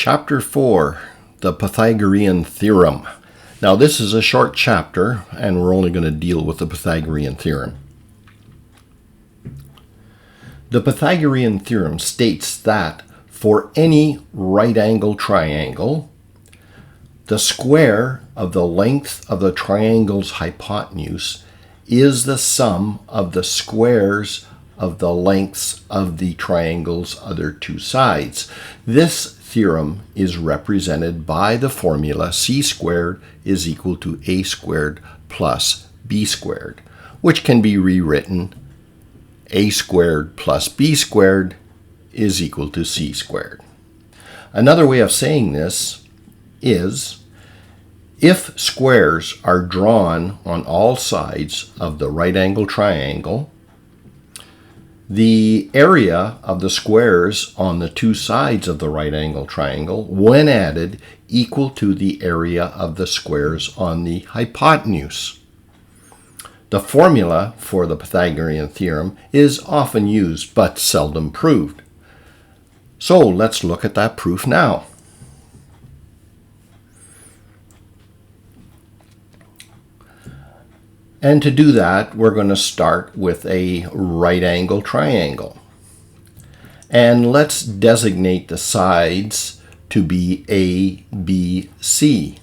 Chapter 4, the Pythagorean Theorem. Now this is a short chapter, and we're only going to deal with the Pythagorean Theorem. The Pythagorean Theorem states that for any right-angled triangle, the square of the length of the triangle's hypotenuse is the sum of the squares of the lengths of the triangle's other two sides. This theorem is represented by the formula c squared is equal to a squared plus b squared, which can be rewritten a squared plus b squared is equal to c squared. Another way of saying this is if squares are drawn on all sides of the right-angled triangle, the area of the squares on the two sides of the right-angled triangle, when added, equal to the area of the squares on the hypotenuse. The formula for the Pythagorean theorem is often used but seldom proved. So let's look at that proof now. And to do that, we're going to start with a right-angled triangle. And let's designate the sides to be A, B, C.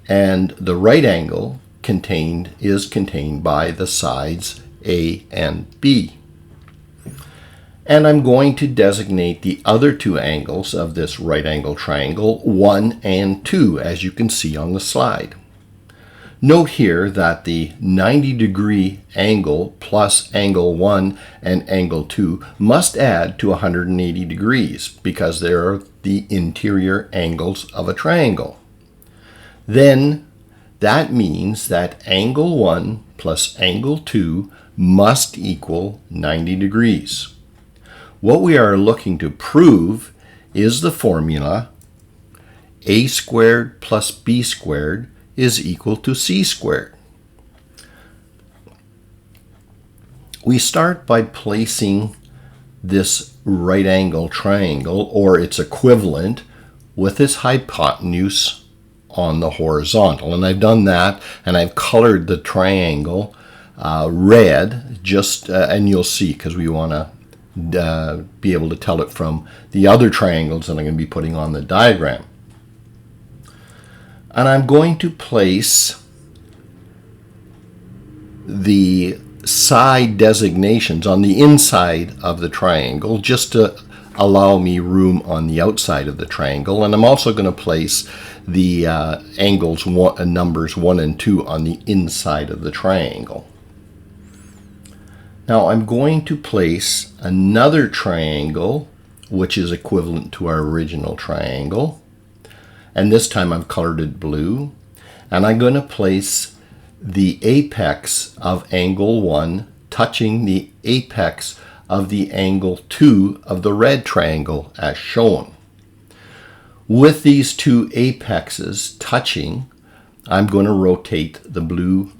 And the right angle is contained by the sides A and B. And I'm going to designate the other two angles of this right-angled triangle, 1 and 2, as you can see on the slide. Note here that the 90-degree angle plus angle 1 and angle 2 must add to 180 degrees because they are the interior angles of a triangle. Then that means that angle 1 plus angle 2 must equal 90 degrees. What we are looking to prove is the formula a squared plus b squared is equal to c squared. We start by placing this right-angled triangle, or its equivalent, with its hypotenuse on the horizontal. And I've done that, and I've colored the triangle red, and you'll see, because we want to be able to tell it from the other triangles that I'm going to be putting on the diagram. And I'm going to place the side designations on the inside of the triangle just to allow me room on the outside of the triangle. And I'm also going to place the numbers 1 and 2 on the inside of the triangle. Now I'm going to place another triangle which is equivalent to our original triangle. And this time I've colored it blue. And I'm going to place the apex of angle 1 touching the apex of the angle 2 of the red triangle as shown. With these two apexes touching, I'm going to rotate the blue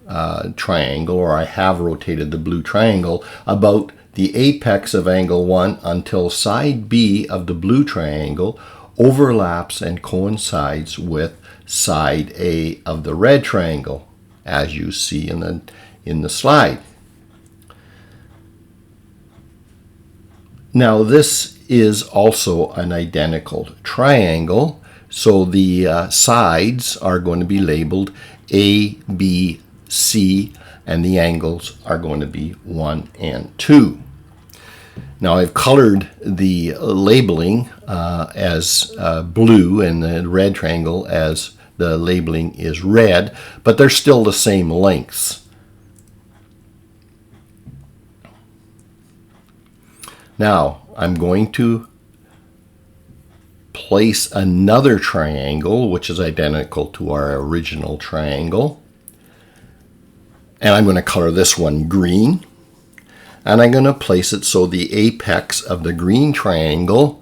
triangle, or I have rotated the blue triangle, about the apex of angle 1 until side B of the blue triangle overlaps and coincides with side A of the red triangle, as you see in the slide. Now this is also an identical triangle, so the sides are going to be labeled A, B, C, and the angles are going to be 1 and 2. Now I've colored the labeling as blue and the red triangle as the labeling is red, but they're still the same lengths. Now I'm going to place another triangle which is identical to our original triangle, and I'm going to color this one green. And I'm going to place it so the apex of the green triangle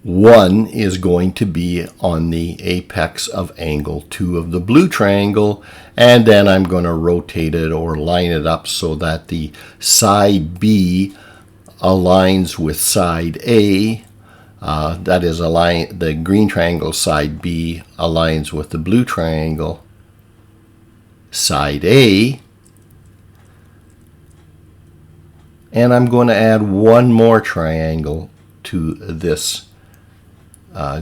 1 is going to be on the apex of angle 2 of the blue triangle, and then I'm going to rotate it or line it up so that the side B aligns with side A that is, the green triangle side B aligns with the blue triangle side A. And I'm going to add one more triangle to this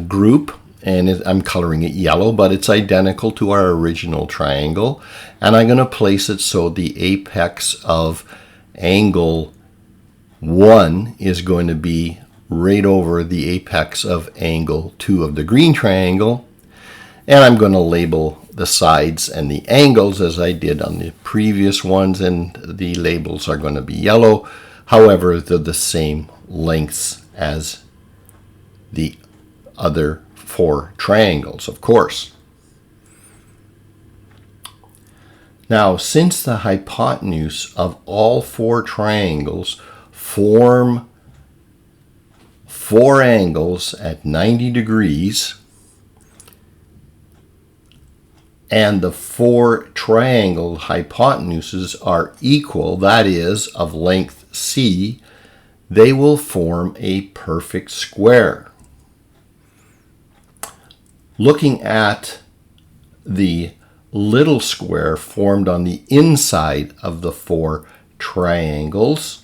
group, and I'm coloring it yellow, but it's identical to our original triangle. And I'm going to place it so the apex of angle 1 is going to be right over the apex of angle 2 of the green triangle. And I'm going to label the sides and the angles as I did on the previous ones, and the labels are going to be yellow. However, they're the same lengths as the other 4 triangles, of course. Now, since the hypotenuse of all 4 triangles form 4 angles at 90 degrees, and the 4 triangle hypotenuses are equal, that is, of length C, they will form a perfect square. Looking at the little square formed on the inside of the 4 triangles,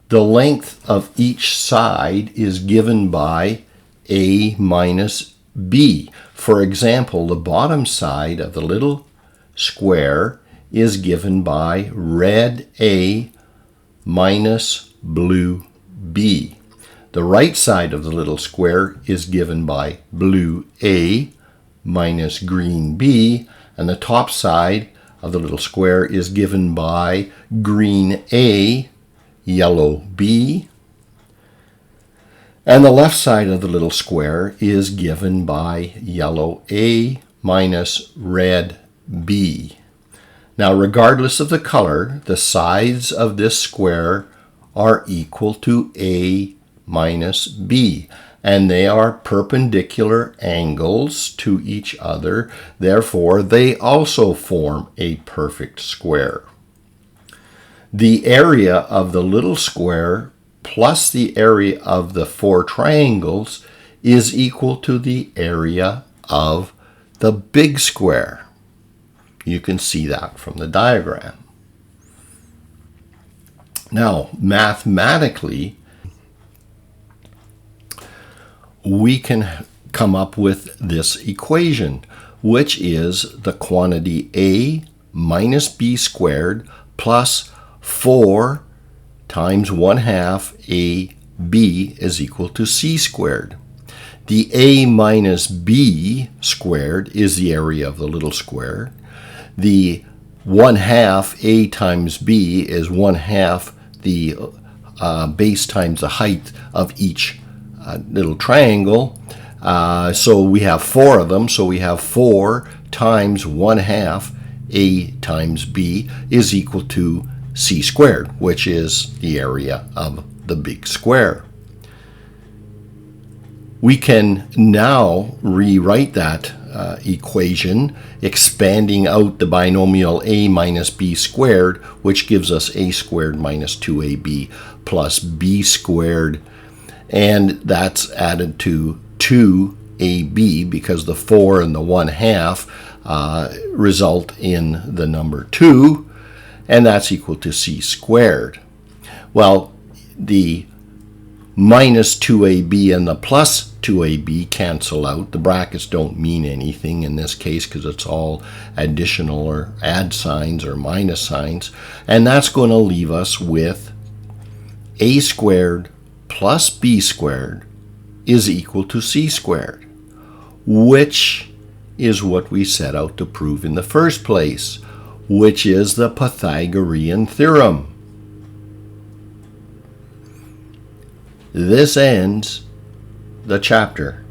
the length of each side is given by A minus B. For example, the bottom side of the little square is given by red A minus blue B. The right side of the little square is given by blue A minus green B, and the top side of the little square is given by green A, yellow B, and the left side of the little square is given by yellow A minus red B. Now, regardless of the color, the sides of this square are equal to A minus B, and they are perpendicular angles to each other. Therefore, they also form a perfect square. The area of the little square plus the area of the 4 triangles is equal to the area of the big square. You can see that from the diagram. Now, mathematically, we can come up with this equation, which is the quantity A minus B squared plus 4 times 1/2 AB is equal to C squared. The A minus B squared is the area of the little square. The 1/2 A times B is 1/2 the base times the height of each little triangle. So we have 4 of them, so we have 4 times 1/2 A times B is equal to C squared, which is the area of the big square. We can now rewrite that equation, expanding out the binomial A minus B squared, which gives us A squared minus 2AB plus B squared, and that's added to 2AB because the 4 and the 1/2 result in the number 2, and that's equal to C squared. Well, the minus 2AB and the plus 2AB cancel out. The brackets don't mean anything in this case because it's all additional or add signs or minus signs. And that's going to leave us with A squared plus B squared is equal to C squared, which is what we set out to prove in the first place, which is the Pythagorean theorem. This ends the chapter.